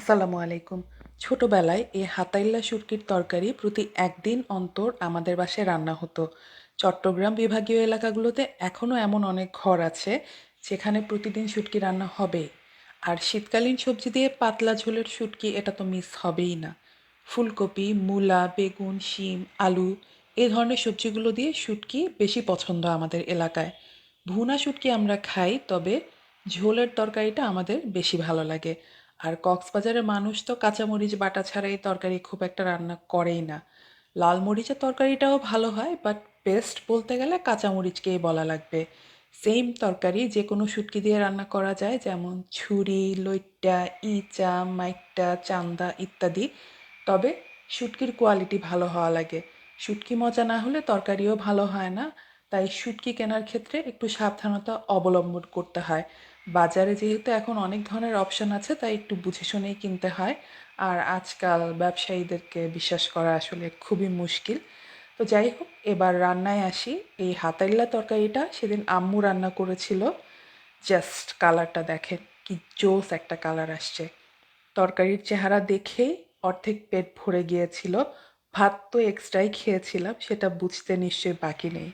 আসসালামু আলাইকুম। ছোটবেলায় এই হাতাইল্লা শুটকির তরকারি প্রতি একদিন অন্তর আমাদের বাসায় রান্না হতো। চট্টগ্রাম বিভাগীয় এলাকাগুলোতে এখনও এমন অনেক ঘর আছে যেখানে প্রতিদিন শুটকি রান্না হবেই। আর শীতকালীন সবজি দিয়ে পাতলা ঝোলের শুটকি এটা তো মিস হবেই না। ফুলকপি, মূলা, বেগুন, শিম, আলু এই ধরনের সবজিগুলো দিয়ে শুটকি বেশি পছন্দ আমাদের এলাকায়। ভুনা শুটকি আমরা খাই, তবে ঝোলের তরকারিটা আমাদের বেশি ভালো লাগে। আর কক্সবাজারের মানুষ তো কাঁচামরিচ বাটা ছাড়া এই তরকারি খুব একটা রান্না করেই না। লাল মরিচের তরকারিটাও ভালো হয়, বাট বেস্ট বলতে গেলে কাঁচামরিচকেই বলা লাগবে। সেম তরকারি যে কোনো শুটকি দিয়ে রান্না করা যায়, যেমন ছুরি, লইট্টা, ইচা, মাইট্টা, চান্দা ইত্যাদি। তবে শুটকির কোয়ালিটি ভালো হওয়া লাগে। শুটকি মজা না হলে তরকারিও ভালো হয় না। তাই শুটকি কেনার ক্ষেত্রে একটু সাবধানতা অবলম্বন করতে হয়। বাজারে যেহেতু এখন অনেক ধরনের অপশন আছে, তাই একটু বুঝে শুনেই কিনতে হয়। আর আজকাল ব্যবসায়ীদেরকে বিশ্বাস করা আসলে খুবই মুশকিল। তো যাই হোক, এবার রান্নায় আসি। এই হাতাইল্লা তরকারিটা সেদিন আম্মু রান্না করেছিল। জাস্ট কালারটা দেখেন, কি জোস একটা কালার আসছে। তরকারির চেহারা দেখেই অর্ধেক পেট ভরে গিয়েছিল। ভাত তো এক্সট্রাই খেয়েছিলাম, সেটা বুঝতে নিশ্চয়ই বাকি নেই।